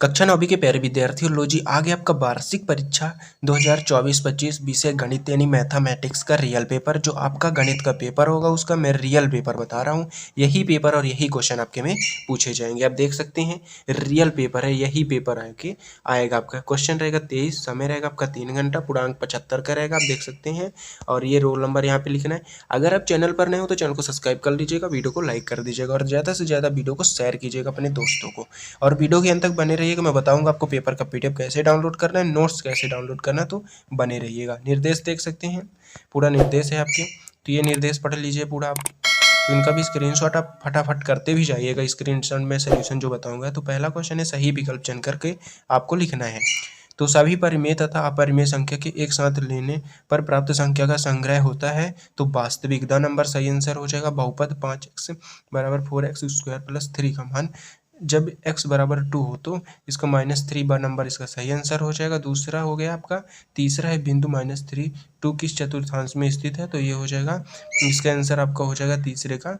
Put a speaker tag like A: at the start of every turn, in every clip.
A: कक्षा 9वीं के प्यारे विद्यार्थियों, लो जी आ गया आपका वार्षिक परीक्षा 2024-25 विषय गणित यानी मैथमेटिक्स का रियल पेपर। जो आपका गणित का पेपर होगा उसका मैं रियल पेपर बता रहा हूँ। यही पेपर और यही क्वेश्चन आपके में पूछे जाएंगे। आप देख सकते हैं रियल पेपर है, यही पेपर आके आएगा। आपका क्वेश्चन रहेगा 23, समय रहेगा आपका 3 घंटा, पूर्णांक 75 का रहेगा, आप देख सकते हैं। और ये रोल नंबर यहाँ पे लिखना है। अगर आप चैनल पर नए हो तो चैनल को सब्सक्राइब कर लीजिएगा, वीडियो को लाइक कर दीजिएगा और ज़्यादा से ज़्यादा वीडियो को शेयर कीजिएगा अपने दोस्तों को। और वीडियो के अंत तक बने रहिएगा, मैं बताऊंगा आपको पेपर का पीडीएफ कैसे डाउनलोड करना है, नोट्स कैसे डाउनलोड करना है, तो बने रहिएगा। निर्देश देख सकते हैं, पूरा निर्देश है आपके, तो ये निर्देश पढ़ लीजिए पूरा आप। तो इनका भी स्क्रीनशॉट आप फटाफट करते भी जाइएगा। स्क्रीनशॉट में सोल्यूशन जो बताऊंगा। तो पहला क्वेश्चन है, सही विकल्प चुन करके आपको लिखना है। तो सभी परिमेय तथा अपरिमेय संख्या के एक साथ लेने पर प्राप्त संख्या का संग्रह होता है। तो वास्तविक द नंबर सही आंसर हो जाएगा। बहुपद 5x बराबर 4x स्क्वायर प्लस 3 का मान जब x बराबर 2 हो तो इसका -3 ब नंबर इसका सही आंसर हो जाएगा। दूसरा हो गया आपका, तीसरा है बिंदु -3 2 किस चतुर्थांश में स्थित है। तो ये हो जाएगा, इसका आंसर आपका हो जाएगा तीसरे का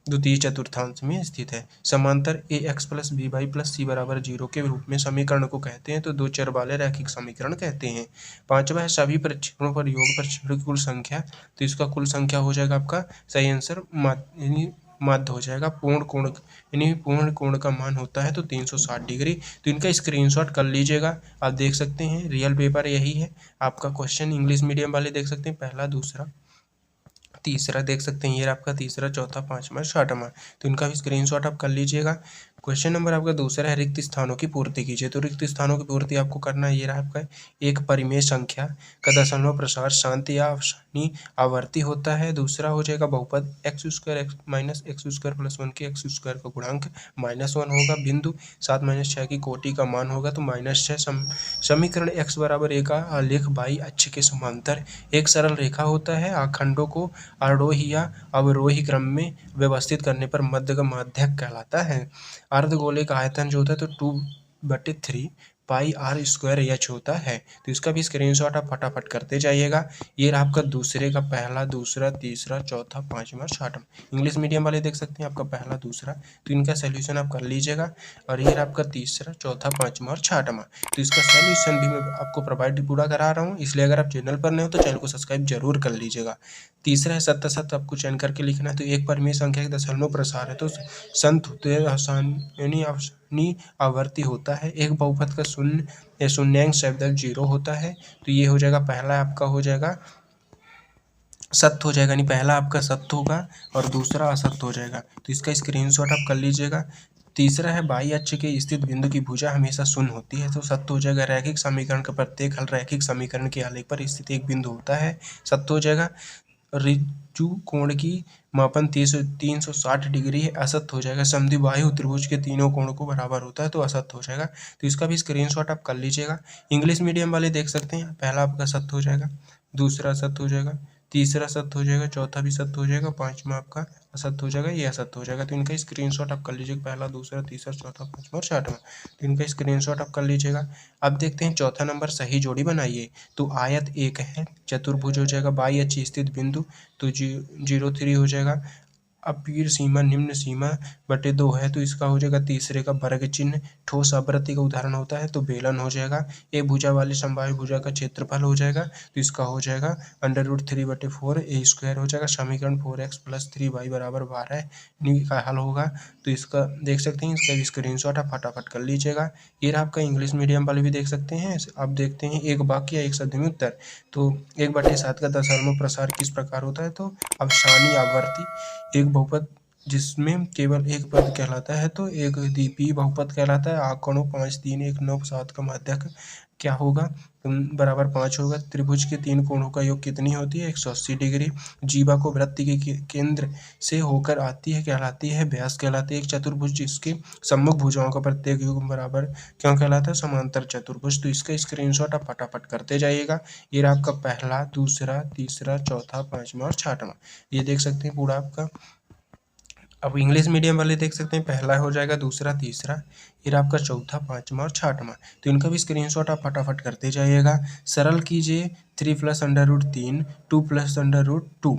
A: द्वितीय चतुर्थांश में स्थित है। समांतर ax plus B Y plus C बराबर 0 के रूप में समीकरण को कहते हैं। तो दो चर वाले रैखिक समीकरण कहते हैं। पांचवा है, सभी परीक्षणों पर योग परीक्षणों की कुल संख्या। तो इसका कुल संख्या हो जाएगा आपका सही आंसर माध्य हो जाएगा। पूर्ण कोण यानी पूर्ण कोण का मान होता है तो 360 डिग्री। तो इनका स्क्रीनशॉट कर लीजिएगा। आप देख सकते हैं रियल पेपर यही है आपका। क्वेश्चन इंग्लिश मीडियम वाले देख सकते हैं, पहला दूसरा तीसरा देख सकते हैं, ये आपका तीसरा चौथा पांचवा छठवां। तो इनका भी स्क्रीनशॉट आप कर लीजिएगा। क्वेश्चन नंबर आपका दूसरा है, रिक्त स्थानों की पूर्ति कीजिए। तो रिक्त स्थानों की पूर्ति आपको करना है। ये रहा आपका, एक परिमेय संख्या का दशमलव प्रसार शांति या अवसानी आवर्ती होता है। दूसरा हो जाएगा बहुपद x square minus x square plus 1 के एक्स स्क्वायर का गुणांक -1 होगा। बिंदु 7-6 की कोटि का मान होगा तो -6। समीकरण x बराबर a का आलेख y अक्ष के समांतर एक सरल रेखा होता है। आखंडों को आरोही या अवरोही क्रम में व्यवस्थित करने पर मध्य का माध्यक कहलाता है। अर्धगोले का आयतन जो होता है तो 2/3 पाई आर स्क्वायर एच होता है। तो इसका भी स्क्रीनशॉट आप फटाफट करते जाइएगा। ये रहा आपका दूसरे का पहला दूसरा तीसरा चौथा पांचवा छठवां। इंग्लिश मीडियम वाले देख सकते हैं आपका पहला दूसरा, तो इनका सोल्यूशन आप कर लीजिएगा। और ये रहा आपका तीसरा चौथा पांचवा और छठवां। तो इसका सोल्यूशन भी मैं आपको प्रोवाइड पूरा करा रहा हूँ, इसलिए अगर आप चैनल पर नए हो तो चैनल को सब्सक्राइब जरूर कर लीजिएगा। तीसरा है सत्य सत्य आपको चयन करके लिखना है। तो एक परिमेय संख्या के दशमलव प्रसार है तो संत होते यानी आवर्ती होता है। एक बहुपद का शून्य या शून्यांक शब्द 0 होता है। तो ये हो जाएगा पहला आपका हो जाएगा सत्य हो जाएगा, यानी पहला आपका सत्य होगा और दूसरा असत्य हो जाएगा। तो इसका स्क्रीनशॉट आप कर लीजिएगा। तीसरा है, बाई अक्ष के स्थित बिंदु की भुजा हमेशा शून्य होती है। तो सत्य हो जाएगा। रैखिक समीकरण का प्रत्येक हल रैखिक समीकरण के आलेख पर स्थित एक बिंदु होता है, सत्य हो जाएगा। ऋजु कोण की मापन 360 डिग्री है, असत्य हो जाएगा। समद्विबाहु त्रिभुज के तीनों कोण को बराबर होता है तो असत्य हो जाएगा। तो इसका भी स्क्रीनशॉट आप कर लीजिएगा। इंग्लिश मीडियम वाले देख सकते हैं, पहला आपका सत्य हो जाएगा, दूसरा सत्य हो जाएगा, तीसरा सत्य हो जाएगा, चौथा भी सत्य हो जाएगा, पांचवा आपका असत्य हो जाएगा, ये असत्य हो जाएगा। तो इनका स्क्रीनशॉट आप कर लीजिएगा, पहला दूसरा तीसरा चौथा पांचवा और छठवां। तो इनका स्क्रीनशॉट आप कर लीजिएगा। अब देखते हैं चौथा नंबर, सही जोड़ी बनाइए। तो आयत एक है, चतुर्भुज हो जाएगा, बाई अक्ष स्थित बिंदु तो 0,3 हो जाएगा। अपीर सीमा निम्न सीमा बटे 2 है तो इसका हो जाएगा तीसरे का वर्ग चिन्ह। ठोस आवृत्ति का उदाहरण होता है तो बेलन हो जाएगा। एक भुजा वाली समबाहु भुजा का क्षेत्रफल हो जाएगा तो इसका हो जाएगा √3/4 ए स्क्वायर हो जाएगा। समीकरण 4x + 3y = 12 का हल होगा। तो इसका देख सकते हैं, इसका स्क्रीनशॉट आप फटाफट कर लीजिएगा। ये आपका इंग्लिश मीडियम वाले भी देख सकते हैं। अब देखते हैं एक वाक्य या एक शब्द में उत्तर। तो 1/7 का दशमलव प्रसार किस प्रकार होता है तो अवसानी आवर्ती। एक बहुपद जिसमें केवल एक पद कहलाता है तो एक द्विपदी बहुपद कहलाता है। आंकड़ों 5 3 1 9 7 का माध्यक क्या होगा बराबर 5 होगा। त्रिभुज के तीन कोणों का योग कितनी होती है 180 डिग्री। जीवा को वृत्ति के केंद्र से होकर आती है कहलाती है व्यास कहलाती है। एक चतुर्भुज जिसके सम्मुख भुजाओं का प्रत्येक योग बराबर क्यों कहलाता है समांतर चतुर्भुज। तो इसका स्क्रीनशॉट आप फटाफट करते जाइएगा। ये आपका पहला दूसरा तीसरा चौथा पांचवा और छठवां, ये देख सकते हैं पूरा आपका। अब इंग्लिश मीडियम वाले देख सकते हैं, पहला हो जाएगा दूसरा तीसरा, फिर आपका चौथा पांचवा और छठवां। तो इनका भी स्क्रीनशॉट आप फटाफट करते जाइएगा। सरल कीजिए 3 + √3 2 + √2।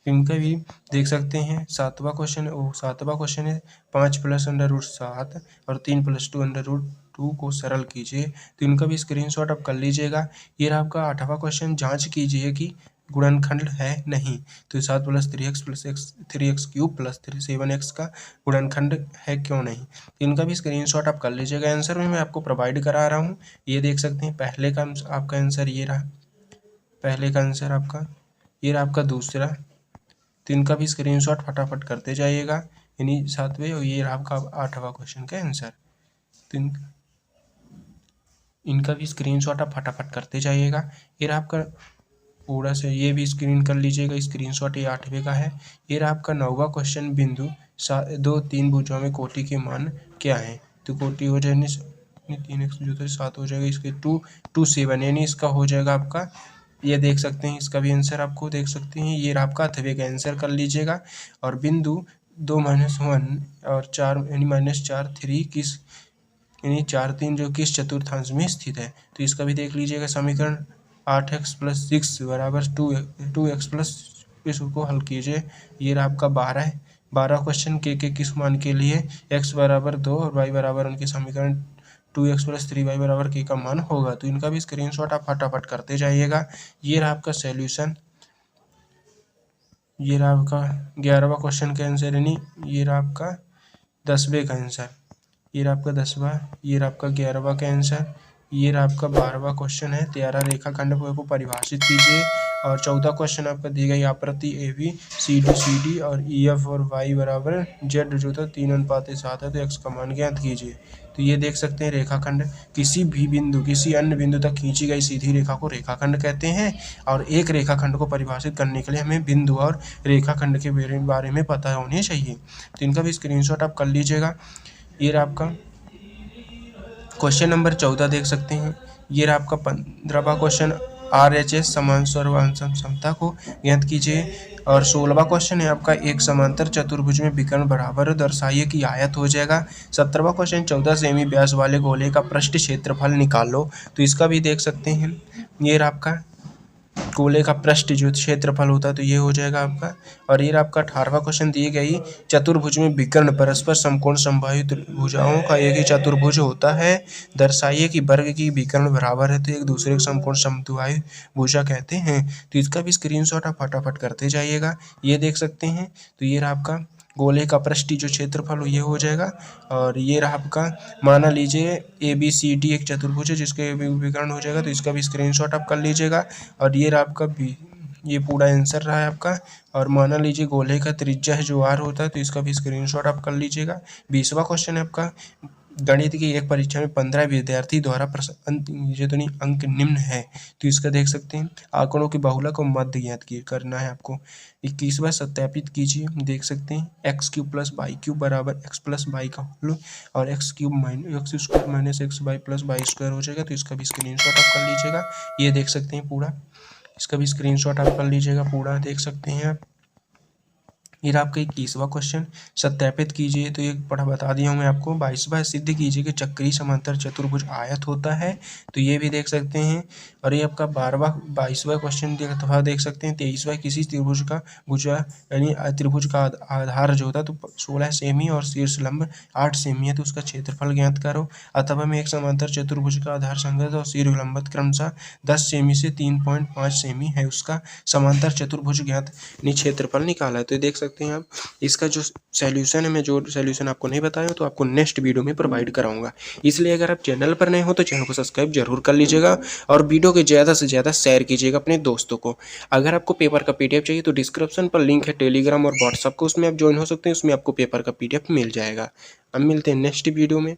A: इनका भी देख सकते हैं। सातवां क्वेश्चन है 5 + √7 और 3 + 2 √। 2 को सरल कीजिए। तो इनका भी स्क्रीनशॉट आप कर लीजिएगा। ये रहा आपका 8वां क्वेश्चन, जांच कीजिए कि गुणनखंड है नहीं। तो 7 + 3x + x 3x cube plus 7x का गुणनखंड है क्यों नहीं। इनका भी स्क्रीनशॉट आप कर लीजिएगा। आंसर में मैं आपको प्रोवाइड करा रहा हूँ, ये देख सकते हैं। पहले का आपका आंसर ये रहा, पहले का आंसर आपका ये रहा आपका दूसरा। तो इनका भी स्क्रीनशॉट फटाफट करते जाइएगा इन्हीं 7वें, और ये रहा आपका 8वां क्वेश्चन का आंसर। तो इनका भी स्क्रीनशॉट आप फटाफट करते जाइएगा। ये रहा आपका पूरा से, ये भी स्क्रीन कर लीजिएगा स्क्रीनशॉट, ये 8वें का है। ये रहा आपका 9वां क्वेश्चन, बिंदु 2-3 भुजाओं में कोटि के मान क्या है। तो कोटि हो जाए 3x जो तो 7 हो जाएगा, इसके 2-7 यानी इसका हो जाएगा आपका, ये देख सकते हैं। इसका भी आंसर आपको देख सकते हैं। ये रहा आपका 8वें का आंसर कर लीजिएगा। और बिंदु 2-1 और 4 यानी -4 3 किस यानी 4-3 जो किस चतुर्थांश में स्थित है। तो इसका भी देख लीजिएगा। समीकरण 8x + 6 = 2x प्लस, इसको हल कीजिए। ये रहा आपका 12 क्वेश्चन के किस मान के लिए x = 2 और y = उनके समीकरण 2x + 3y = k का मान होगा। तो इनका भी स्क्रीनशॉट आप फटाफट करते जाइएगा। ये रहा आपका सॉल्यूशन। ये रहा आपका 11वां क्वेश्चन का आंसर, यानी ये रहा आपका 10वें का आंसर। ये रहा आपका 10वां, ये रहा आपका 11वां का आंसर। ये रहा आपका 12वां क्वेश्चन है, 13 रेखाखंड को परिभाषित कीजिए। और 14 क्वेश्चन आपका दी गई आकृति AB CD और EF और y = z जो था 3:7 है, तो x का मान ज्ञात कीजिए। तो ये देख सकते हैं रेखाखंड, किसी भी बिंदु किसी अन्य बिंदु तक खींची गई सीधी रेखा को रेखाखंड कहते हैं। और एक रेखाखंड को परिभाषित करने के लिए हमें बिंदु और रेखाखंड के बारे में पता होनी चाहिए। तो इनका भी स्क्रीनशॉट आप कर लीजिएगा। ये रहा आपका क्वेश्चन नंबर 14 देख सकते हैं। ये रहा आपका 15वां क्वेश्चन, RHS समान सर्वांशम समता को ज्ञात कीजिए। और 16वां क्वेश्चन है आपका, एक समांतर चतुर्भुज में विकर्ण बराबर दर्शाइए कि आयत हो जाएगा। 17वां क्वेश्चन, 14 सेमी व्यास वाले गोले का पृष्ठ क्षेत्रफल निकालो। तो इसका भी देख सकते हैं। ये रहा आपका गोले का पृष्ठ जो क्षेत्रफल होता है, तो ये हो जाएगा आपका। और ये आपका 18वां क्वेश्चन, दी गई चतुर्भुज में विकर्ण परस्पर समकोण समबाहु भुजाओं का एक ही चतुर्भुज होता है, दर्शाइए कि वर्ग की विकर्ण बराबर है तो एक दूसरे को समकोण समबाहु भुजा कहते हैं। तो इसका भी स्क्रीनशॉट आप फटाफट करते जाइएगा। ये देख सकते हैं। तो ये रहा आपका गोले का पृष्ठ जो क्षेत्रफल ये हो जाएगा। और ये रहा आपका, माना लीजिए ABCD एक चतुर्भुज है जिसके विकर्ण हो जाएगा। तो इसका भी स्क्रीनशॉट आप कर लीजिएगा। और ये रहा आपका ये पूरा आंसर रहा है आपका। और माना लीजिए गोले का त्रिज्या है जो R होता है, तो इसका भी स्क्रीनशॉट आप कर लीजिएगा। 20वां क्वेश्चन है आपका, गणित की एक परीक्षा में 15 विद्यार्थी द्वारा अंक निम्न है। तो इसका देख सकते हैं। आंकड़ों के बहुलक और मध्य ज्ञात करना है आपको। 21वां, सत्यापित कीजिए। देख सकते हैं x³ + y³ = x + y का होल, और x³ - x² - xy + y² हो जाएगा। तो इसका भी स्क्रीनशॉट आप कर लीजिएगा। ये देख सकते हैं पूरा, इसका भी स्क्रीनशॉट आप कर लीजिएगा। पूरा देख सकते हैं आप। ये रहा आपका 21वां क्वेश्चन, सत्यापित कीजिए। तो ये पढ़ा बता दिया हूँ मैं आपको। 22वां, सिद्ध कीजिए कि चक्रीय समांतर चतुर्भुज आयत होता है। तो ये भी देख सकते हैं। और ये आपका 22वां क्वेश्चन देख सकते हैं। 23वां, किसी त्रिभुज का भुजा यानी त्रिभुज का आधार जो होता है तो 16 सेमी और शीर्ष लंब 8 सेमी है, तो उसका क्षेत्रफल ज्ञात करो। अथवा में एक समांतर चतुर्भुज का आधार संगत और शीर्ष लंबत क्रमशः 10 सेमी से 3.5 सेमी है, उसका समांतर चतुर्भुज ज्ञात क्षेत्रफल निकाला है। तो देख सकते हैं आप। इसका जो सॉल्यूशन है, मैं जो सॉल्यूशन आपको नहीं बताया तो आपको नेक्स्ट वीडियो में प्रोवाइड कराऊंगा। इसलिए अगर आप चैनल पर नए हो तो चैनल को सब्सक्राइब जरूर कर लीजिएगा और वीडियो को ज़्यादा से ज़्यादा शेयर कीजिएगा अपने दोस्तों को। अगर आपको पेपर का PDF चाहिए तो डिस्क्रिप्शन पर लिंक है टेलीग्राम और व्हाट्सएप को, उसमें आप ज्वाइन हो सकते हैं। उसमें आपको पेपर का PDF मिल जाएगा। अब मिलते हैं नेक्स्ट वीडियो में।